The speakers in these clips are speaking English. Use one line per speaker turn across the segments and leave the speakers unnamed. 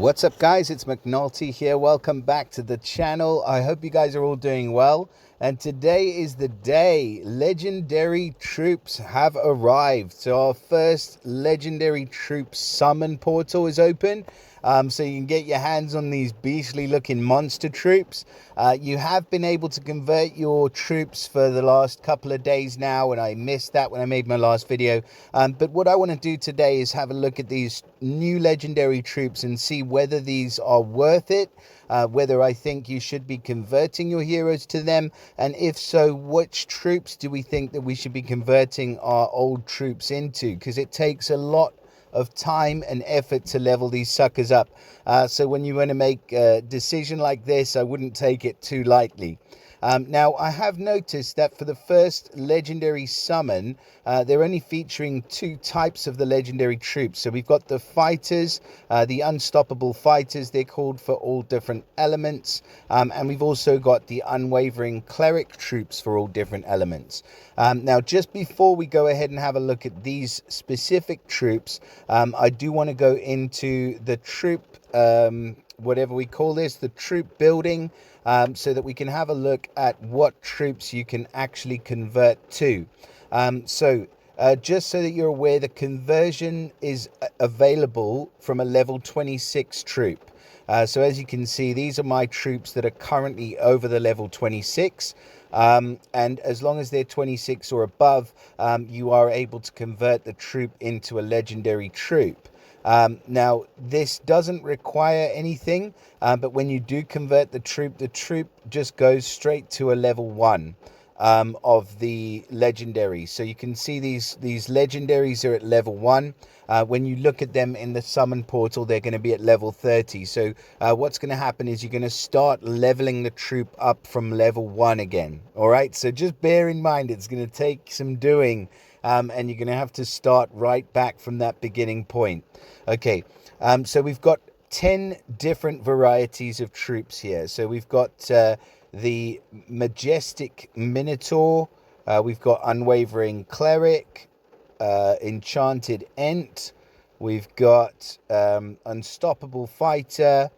What's up, guys? It's McNulty here. Welcome back to the channel. I hope you guys are all doing well. And today is the day. Legendary troops have arrived. So our first legendary troop summon portal is open. So you can get your hands on these beastly looking monster troops. You have been able to convert your troops for the last couple of days now, and I missed that when I made my last video. But what I want to do today is have a look at these new legendary troops and see whether these are worth it, whether I think you should be converting your heroes to them, and if so, which troops do we think that we should be converting our old troops into, because it takes a lot of time and effort to level these suckers up. So when you want to make a decision like this, I wouldn't take it too lightly. Now, I have noticed that for the first legendary summon, they're only featuring two types of the legendary troops. So we've got the fighters, the unstoppable fighters, they're called, for all different elements. And we've also got the unwavering cleric troops for all different elements. Now, just before we go ahead and have a look at these specific troops, I do want to go into the troop, whatever we call this, the troop building, so that we can have a look at what troops you can actually convert to. Just so that you're aware, the conversion is available from a level 26 troop. So as you can see, these are my troops that are currently over the level 26. And as long as they're 26 or above, you are able to convert the troop into a legendary troop. Now, this doesn't require anything, but when you do convert the troop just goes straight to a level 1 of the legendary. So you can see these legendaries are at level 1. When you look at them in the summon portal, they're going to be at level 30. So what's going to happen is you're going to start leveling the troop up from level 1 again. All right, so just bear in mind it's going to take some doing, and you're going to have to start right back from that beginning point. Okay, so we've got 10 different varieties of troops here. So we've got the majestic minotaur, we've got unwavering cleric, enchanted ent, we've got unstoppable fighter,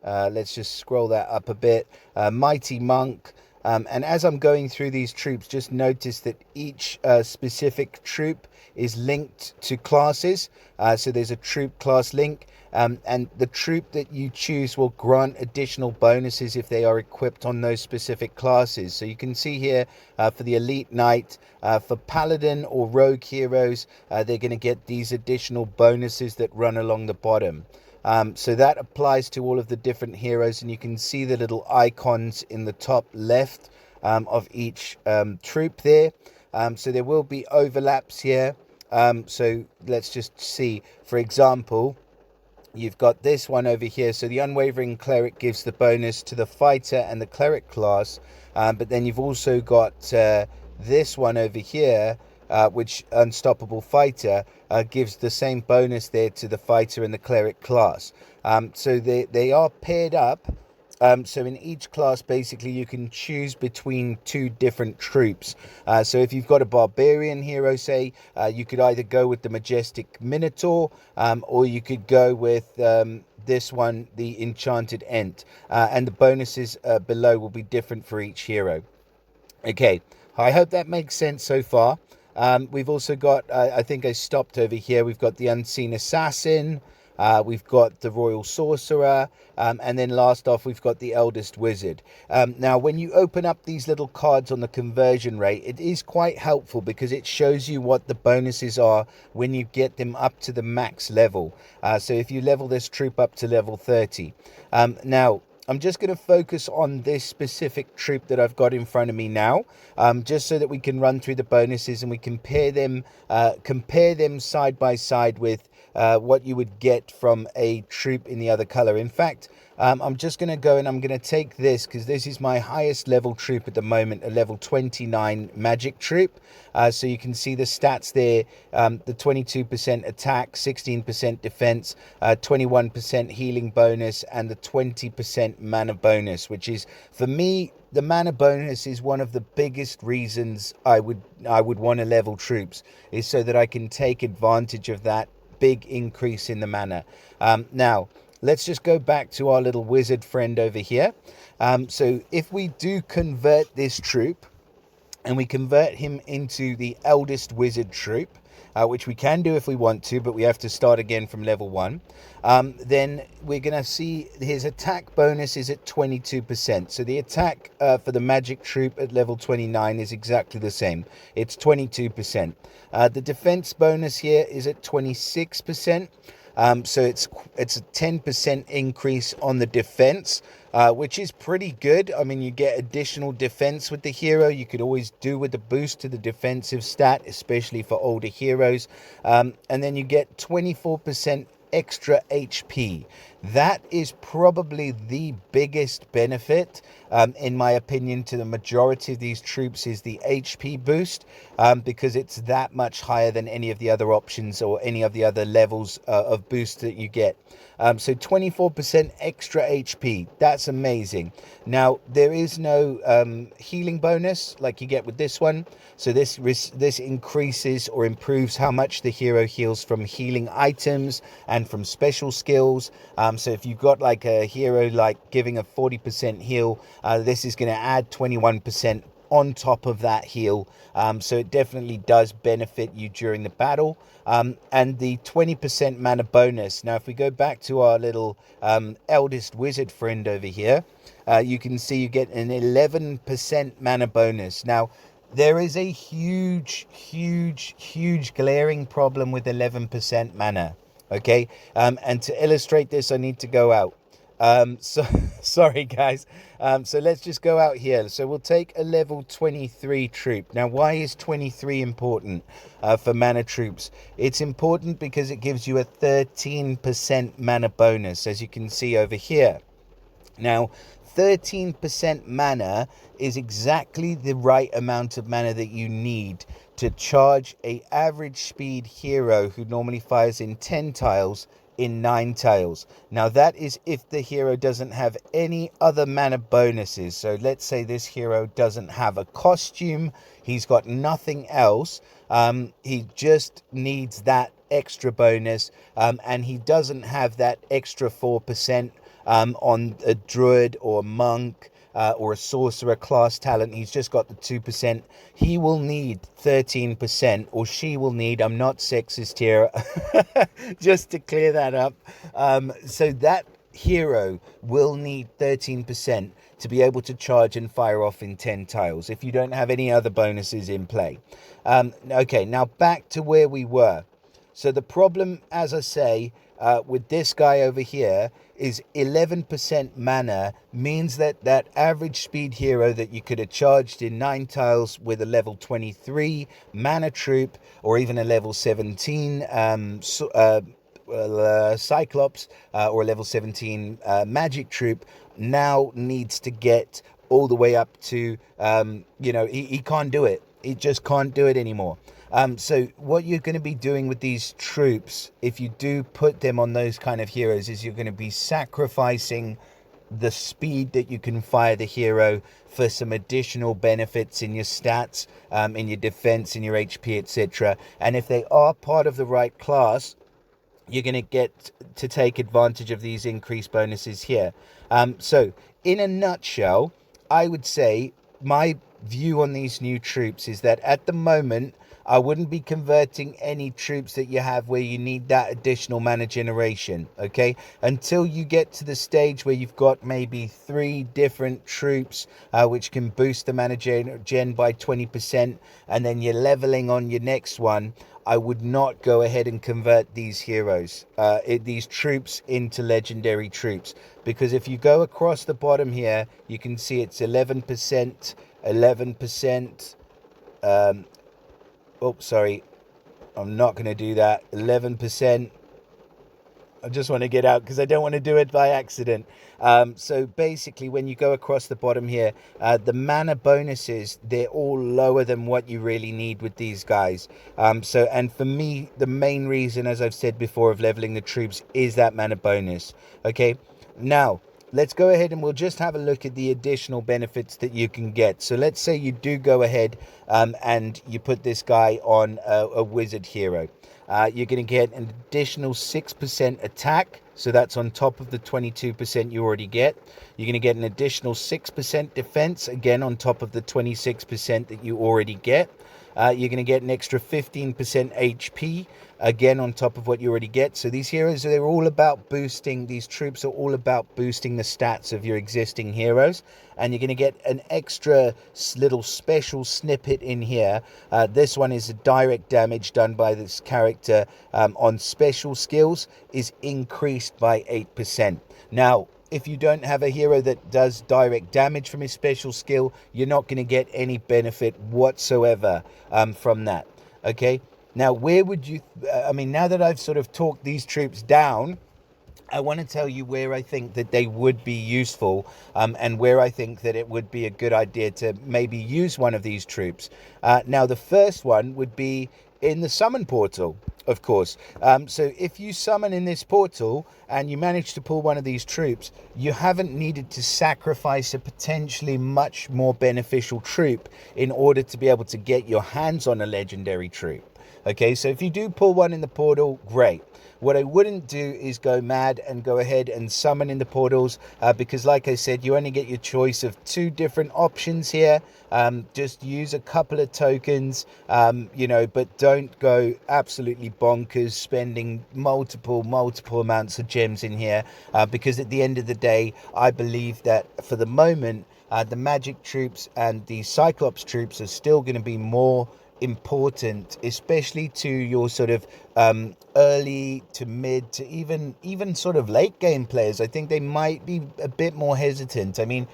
let's just scroll that up a bit, mighty monk. And as I'm going through these troops, just notice that each specific troop is linked to classes. So there's a troop class link, and the troop that you choose will grant additional bonuses if they are equipped on those specific classes. So you can see here for the elite knight, for paladin or rogue heroes, they're going to get these additional bonuses that run along the bottom. So that applies to all of the different heroes, and you can see the little icons in the top left of each troop there. So there will be overlaps here. So let's just see, for example, you've got this one over here. So the unwavering cleric gives the bonus to the fighter and the cleric class, but then you've also got this one over here, which unstoppable fighter gives the same bonus there to the fighter and the cleric class. So they are paired up. So in each class, basically, you can choose between two different troops. So if you've got a barbarian hero, say, you could either go with the majestic minotaur, or you could go with this one, the enchanted ent. And the bonuses below will be different for each hero. Okay, I hope that makes sense so far. We've also got, I think I stopped over here, we've got the unseen assassin, we've got the royal sorcerer, and then last off we've got the eldest wizard. Now when you open up these little cards on the conversion rate, it is quite helpful because it shows you what the bonuses are when you get them up to the max level. So if you level this troop up to level 30. Now I'm just going to focus on this specific troop that I've got in front of me now, just so that we can run through the bonuses and we compare them side by side with what you would get from a troop in the other color. In fact, I'm just going to go and I'm going to take this because this is my highest level troop at the moment, a level 29 magic troop. So you can see the stats there, the 22% attack, 16% defense, 21% healing bonus, and the 20% mana bonus, which is, for me, the mana bonus is one of the biggest reasons I would want to level troops, is so that I can take advantage of that big increase in the mana. Now, let's just go back to our little wizard friend over here. So if we do convert this troop, and we convert him into the eldest wizard troop, which we can do if we want to, but we have to start again from level 1, then we're going to see his attack bonus is at 22%. So the attack for the magic troop at level 29 is exactly the same. It's 22%. The defense bonus here is at 26%. So it's a 10% increase on the defense, which is pretty good. I mean, you get additional defense with the hero. You could always do with the boost to the defensive stat, especially for older heroes. And then you get 24% extra HP. That is probably the biggest benefit, in my opinion, to the majority of these troops is the HP boost, because it's that much higher than any of the other options or any of the other levels of boost that you get. So 24% extra HP, that's amazing. Now, there is no healing bonus like you get with this one. So this increases or improves how much the hero heals from healing items and from special skills. So if you've got like a hero like giving a 40% heal, this is going to add 21% on top of that heal. So it definitely does benefit you during the battle. And the 20% mana bonus. Now, if we go back to our little eldest wizard friend over here, you can see you get an 11% mana bonus. Now, there is a huge glaring problem with 11% mana. Okay, and to illustrate this, I need to go out. So sorry guys. So let's just go out here. So we'll take a level 23 troop. Now, why is 23 important for mana troops? It's important because it gives you a 13% mana bonus, as you can see over here. Now, 13% mana is exactly the right amount of mana that you need to charge a average speed hero who normally fires in 10 tiles in 9 tiles. Now, that is if the hero doesn't have any other mana bonuses. So let's say this hero doesn't have a costume, he's got nothing else, he just needs that extra bonus, and he doesn't have that extra 4% on a druid or a monk or a sorcerer class talent. He's just got the 2%. He will need 13%, or she will need, I'm not sexist here, just to clear that up. So that hero will need 13% to be able to charge and fire off in 10 tiles if you don't have any other bonuses in play. Okay, now back to where we were. So the problem, as I say, with this guy over here is 11% mana means that that average speed hero that you could have charged in 9 tiles with a level 23 mana troop, or even a level 17 Cyclops, or a level 17 magic troop, now needs to get all the way up to, he can't do it. He just can't do it anymore. So what you're going to be doing with these troops, if you do put them on those kind of heroes, is you're going to be sacrificing the speed that you can fire the hero for some additional benefits in your stats, in your defense, in your HP, etc. And if they are part of the right class, you're going to get to take advantage of these increased bonuses here. So in a nutshell, I would say my view on these new troops is that at the moment, I wouldn't be converting any troops that you have where you need that additional mana generation, okay? Until you get to the stage where you've got maybe 3 different troops which can boost the mana gen by 20%, and then you're leveling on your next one, I would not go ahead and convert these heroes, these troops into legendary troops. Because if you go across the bottom here, you can see it's 11%, 11%, oh, sorry, I'm not going to do that. 11%. I just want to get out because I don't want to do it by accident. So basically, when you go across the bottom here, the mana bonuses, they're all lower than what you really need with these guys. And for me, the main reason, as I've said before, of leveling the troops is that mana bonus. Okay, now let's go ahead and we'll just have a look at the additional benefits that you can get. So let's say you do go ahead and you put this guy on a wizard hero. You're going to get an additional 6% attack So that's on top of the 22% you already get. You're going to get an additional 6% defense, again on top of the 26% that you already get. You're going to get an extra 15% HP, again on top of what you already get. So these heroes, they're all about boosting, these troops are all about boosting the stats of your existing heroes. And you're going to get an extra little special snippet in here. This one is a direct damage done by this character on special skills is increased by 8%. Now, if you don't have a hero that does direct damage from his special skill, you're not going to get any benefit whatsoever from that. Okay, now where would you, I mean, now that I've sort of talked these troops down, I want to tell you where I think that they would be useful, and where I think that it would be a good idea to maybe use one of these troops. Now, the first one would be in the summon portal, of course. So if you summon in this portal and you manage to pull one of these troops, you haven't needed to sacrifice a potentially much more beneficial troop in order to be able to get your hands on a legendary troop. Okay, so if you do pull one in the portal, great. What I wouldn't do is go mad and go ahead and summon in the portals, because like I said, you only get your choice of 2 different options here. Just use a couple of tokens, but don't go absolutely bonkers spending multiple amounts of gems in here, because at the end of the day, I believe that for the moment, the magic troops and the Cyclops troops are still going to be more important, especially to your sort of early to mid to even sort of late game players. I think they might be a bit more hesitant. I mean,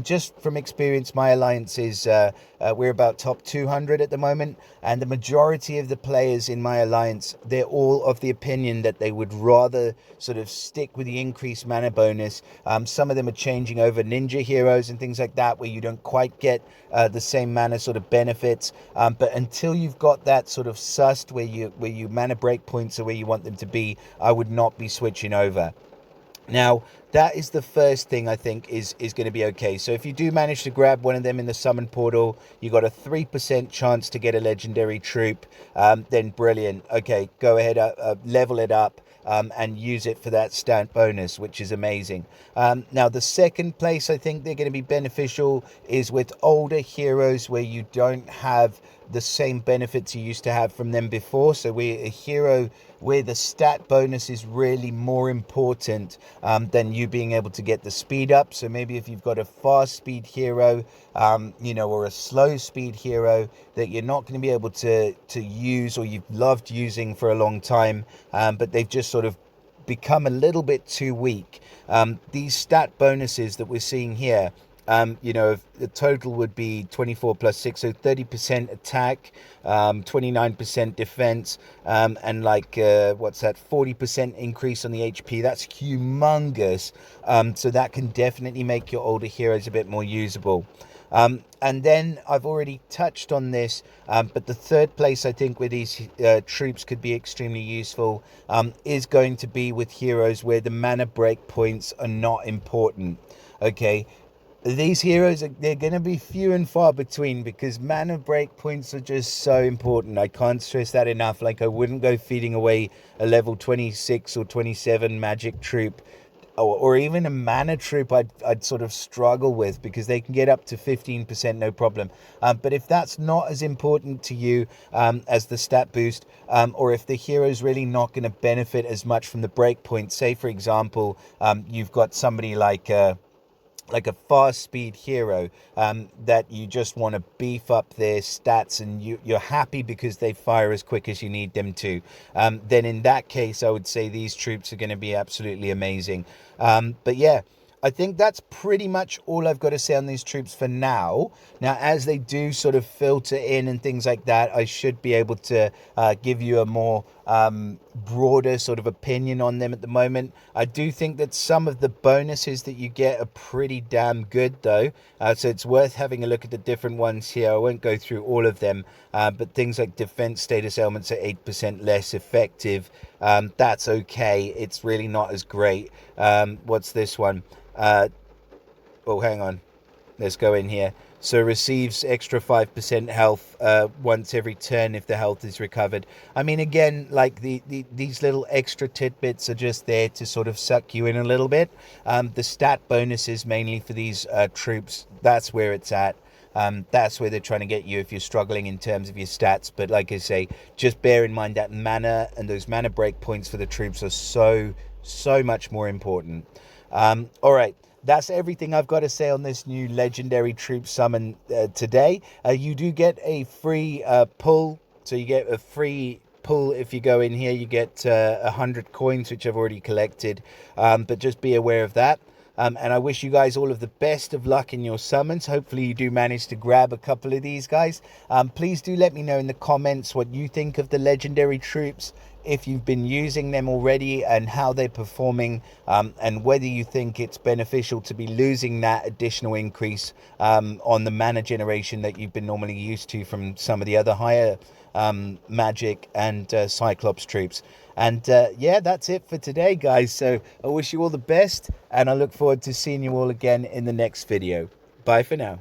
just from experience, my alliance is we're about top 200 at the moment, and the majority of the players in my alliance, they're all of the opinion that they would rather sort of stick with the increased mana bonus. Some of them are changing over ninja heroes and things like that, where you don't quite get the same mana sort of benefits, but until you've got that sort of sussed where you mana break points are where you want them to be, I would not be switching over. Now, that is the first thing I think is going to be okay. So if you do manage to grab one of them in the summon portal, you got a 3% chance to get a legendary troop. Then brilliant. Okay, go ahead, level it up. And use it for that stat bonus, which is amazing. Now, the second place I think they're going to be beneficial is with older heroes where you don't have the same benefits you used to have from them before. So we're a hero where the stat bonus is really more important than you being able to get the speed up. So maybe if you've got a fast speed hero, or a slow speed hero that you're not going to be able to use, or you've loved using for a long time, but they've just sort of become a little bit too weak. These stat bonuses that we're seeing here, the total would be 24 plus 6, so 30% attack, 29% defense, and what's that, 40% increase on the HP. That's humongous. So that can definitely make your older heroes a bit more usable. And then I've already touched on this, but the third place I think where these troops could be extremely useful is going to be with heroes where the mana break points are not important. Okay, these heroes, they're going to be few and far between because mana break points are just so important. I can't stress that enough. Like, I wouldn't go feeding away a level 26 or 27 magic troop, or even a mana troop. I'd sort of struggle with, because they can get up to 15% no problem. But if that's not as important to you as the stat boost, or if the hero's really not going to benefit as much from the break point, say for example you've got somebody like a fast speed hero that you just want to beef up their stats, and you're happy because they fire as quick as you need them to, then in that case I would say these troops are going to be absolutely amazing. But yeah, I think that's pretty much all I've got to say on these troops for now. Now, as they do sort of filter in and things like that, I should be able to give you a more broader sort of opinion on them at the moment. I do think that some of the bonuses that you get are pretty damn good though, so it's worth having a look at the different ones here. I won't go through all of them, but things like defense status elements are 8% less effective. That's okay, it's really not as great. What's this one? Oh, hang on. let's go in here. So receives extra 5% health once every turn if the health is recovered. I mean, again, like these little extra tidbits are just there to sort of suck you in a little bit. The stat bonuses mainly for these troops, that's where it's at. That's where they're trying to get you if you're struggling in terms of your stats. But like I say, just bear in mind that mana and those mana break points for the troops are so much more important. All right. That's everything I've got to say on this new legendary troop summon today. You do get a free pull. So you get a free pull if you go in here. You get 100 coins, which I've already collected. But just be aware of that. And I wish you guys all of the best of luck in your summons. Hopefully you do manage to grab a couple of these guys. Please do let me know in the comments what you think of the legendary troops, if you've been using them already and how they're performing, and whether you think it's beneficial to be losing that additional increase on the mana generation that you've been normally used to from some of the other higher magic and Cyclops troops. And yeah, that's it for today, guys. So I wish you all the best, and I look forward to seeing you all again in the next video. Bye for now.